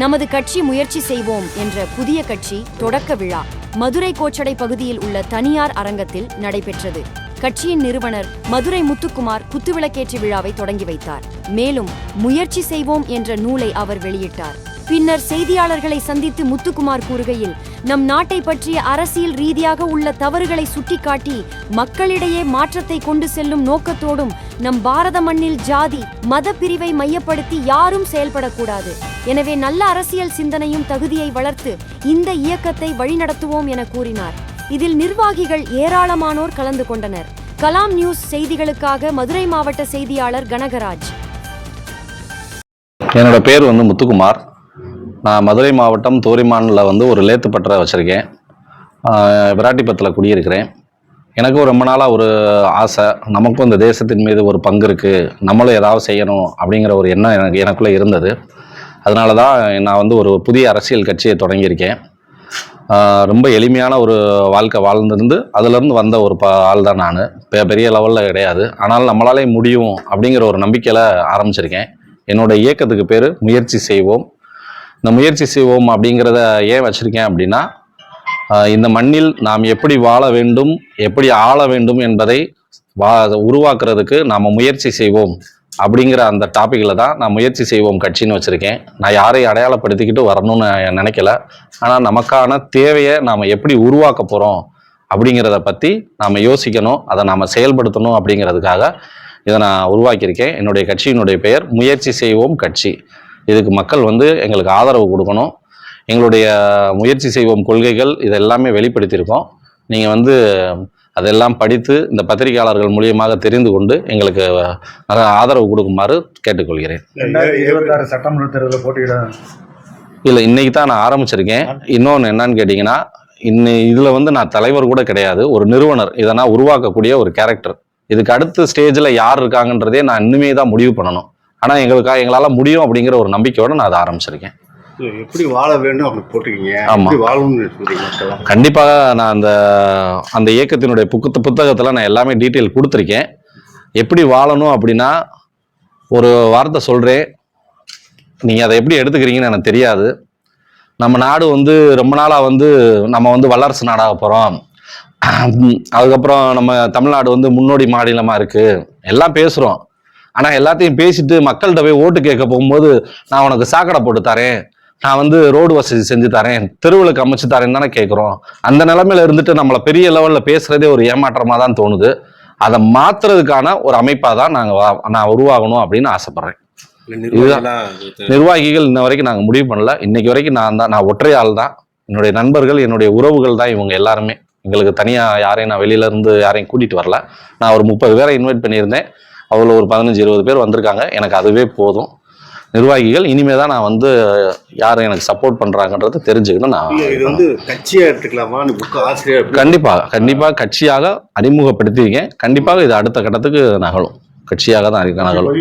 நமது கட்சி முயற்சி செய்வோம் என்ற புதிய கட்சி தொடக்க விழா மதுரை கோச்சடை பகுதியில் உள்ள தனியார் அரங்கத்தில் நடைபெற்றது. கட்சியின் நிறுவனர் மதுரை முத்துக்குமார் குத்துவிளக்கேற்றி விழாவை தொடங்கி வைத்தார். மேலும் முயற்சி செய்வோம் என்ற நூலை அவர் வெளியிட்டார். பின்னர் செய்தியாளர்களை சந்தித்து முத்துக்குமார் கூறுகையில், நம் நாட்டை பற்றிய அரசியல் ரீதியாக உள்ள தவறுகளை சுட்டிக்காட்டி மக்களிடையே மாற்றத்தை கொண்டு செல்லும் நோக்கத்தோடும் நம் பாரத மண்ணில் ஜாதி மத பிரிவை மையப்படுத்தி யாரும் செயல்படக்கூடாது. எனவே நல்ல அரசியல் சிந்தனையும் தகுதியை வளர்த்து இந்த இயக்கத்தை வழிநடத்துவோம் என கூறினார். இதில் நிர்வாகிகள் ஏராளமானோர் கலந்து கொண்டனர். கலாம் நியூஸ் செய்திகளுக்காக மதுரை மாவட்ட செய்தியாளர் கனகராஜ். என்னோட பேர் முத்துக்குமார். நான் மதுரை மாவட்டம் தோரிமானில் ஒரு லேத்து பட்டறை வச்சுருக்கேன். விராட்டிபத்தில் குடியிருக்கிறேன். எனக்கும் ரொம்ப நாளாக ஒரு ஆசை, நமக்கும் இந்த தேசத்தின் மீது ஒரு பங்கு இருக்குது, நம்மளும் ஏதாவது செய்யணும் அப்படிங்கிற ஒரு எண்ணம் எனக்குள்ளே இருந்தது. அதனால தான் நான் ஒரு புதிய அரசியல் கட்சியை தொடங்கியிருக்கேன். ரொம்ப எளிமையான ஒரு வாழ்க்கை வாழ்ந்துருந்து அதிலேருந்து வந்த ஒரு ஆள் தான் நான். பெரிய லெவலில் கிடையாது, ஆனால் நம்மளாலே முடியும் அப்படிங்கிற ஒரு நம்பிக்கையில் ஆரம்பிச்சிருக்கேன். என்னோடய இயக்கத்துக்கு பேர் முயற்சி செய்வோம். இந்த முயற்சி செய்வோம் அப்படிங்கிறத ஏன் வச்சுருக்கேன் அப்படின்னா, இந்த மண்ணில் நாம் எப்படி வாழ வேண்டும், எப்படி ஆள வேண்டும் என்பதை உருவாக்குறதுக்கு நாம் முயற்சி செய்வோம் அப்படிங்கிற அந்த டாப்பிக்கில் தான் நான் முயற்சி செய்வோம் கட்சின்னு வச்சுருக்கேன். நான் யாரையும் அடையாளப்படுத்திக்கிட்டு வரணும்னு நினைக்கல. ஆனால் நமக்கான தேவையை நாம் எப்படி உருவாக்க போகிறோம் அப்படிங்கிறத பற்றி நாம் யோசிக்கணும், அதை நாம் செயல்படுத்தணும். அப்படிங்கிறதுக்காக இதை நான் உருவாக்கியிருக்கேன். என்னுடைய கட்சியினுடைய பெயர் முயற்சி செய்வோம் கட்சி. இதுக்கு மக்கள் எங்களுக்கு ஆதரவு கொடுக்கணும். எங்களுடைய முயற்சி செய்வோம் கொள்கைகள் இதெல்லாமே வெளிப்படுத்தியிருக்கோம். நீங்கள் அதெல்லாம் படித்து இந்த பத்திரிகையாளர்கள் மூலியமாக தெரிந்து கொண்டு எங்களுக்கு ஆதரவு கொடுக்குமாறு கேட்டுக்கொள்கிறேன். 2026 சட்டமன்ற தேர்தலில் போட்டியிட இல்லை, இன்னைக்கு தான் நான் ஆரம்பிச்சிருக்கேன். இன்னொன்று என்னன்னு கேட்டிங்கன்னா, இதில் நான் தலைவர் கூட கிடையாது, ஒரு நிறுவனர். இதை நான் உருவாக்கக்கூடிய ஒரு கேரக்டர். இதுக்கு அடுத்த ஸ்டேஜில் யார் இருக்காங்கன்றதே நான் இன்னுமே தான் முடிவு பண்ணணும். ஆனால் எங்களால் முடியும் அப்படிங்கிற ஒரு நம்பிக்கையோடு நான் அதை ஆரம்பிச்சிருக்கேன். எப்படி வாழ வேண்டும் அப்படி போட்டிருக்கீங்க? ஆமாம், கண்டிப்பாக நான் அந்த இயக்கத்தினுடைய புத்தகத்தில் நான் எல்லாமே டீட்டெயில் கொடுத்துருக்கேன். எப்படி வாழணும் அப்படின்னா, ஒரு வார்த்தை சொல்கிறேன், நீங்கள் அதை எப்படி எடுத்துக்கிறீங்கன்னு எனக்கு தெரியாது. நம்ம நாடு ரொம்ப நாளாக நம்ம வல்லரசு நாடாக போகிறோம், அதுக்கப்புறம் நம்ம தமிழ்நாடு முன்னோடி மாநிலமாக இருக்குது எல்லாம் பேசுகிறோம். ஆனால் எல்லாத்தையும் பேசிட்டு மக்கள்கிட்ட போய் ஓட்டு கேட்க போகும்போது, நான் உனக்கு சாக்கடை போட்டு தரேன், நான் ரோடு வசதி செஞ்சு தரேன், தெருவுகளுக்கு அமைச்சு தரேன்னு தானே கேட்குறோம். அந்த நிலைமையில இருந்துட்டு நம்மளை பெரிய லெவலில் பேசுகிறதே ஒரு ஏமாற்றமாக தான் தோணுது. அதை மாற்றுறதுக்கான ஒரு அமைப்பாக தான் நான் உருவாகணும் அப்படின்னு ஆசைப்பட்றேன். நிர்வாகிகள் இன்ன வரைக்கும் நாங்கள் முடிவு பண்ணல. இன்னைக்கு வரைக்கும் நான் ஒற்றை ஆள் தான். என்னுடைய நண்பர்கள், என்னுடைய உறவுகள் தான் இவங்க எல்லாருமே. எங்களுக்கு தனியாக யாரையும் நான் வெளியிலேருந்து யாரையும் கூட்டிகிட்டு வரல. நான் ஒரு 30 பேரை இன்வைட் பண்ணியிருந்தேன். அவ்வளோ ஒரு 15-20 பேர் வந்திருக்காங்க. எனக்கு அதுவே போதும். நிர்வாகிகள் இனிமே தான் நான் யார் எனக்கு சப்போர்ட் பண்ணுறாங்கன்றதை தெரிஞ்சுக்கணும். நான் இது கட்சியாக எடுத்துக்கலாமா? ஆசிரியர் கண்டிப்பாக கட்சியாக அறிமுகப்படுத்தியிருக்கேன். கண்டிப்பாக இது அடுத்த கட்டத்துக்கு நகலும், கட்சியாக தான் நகலும்.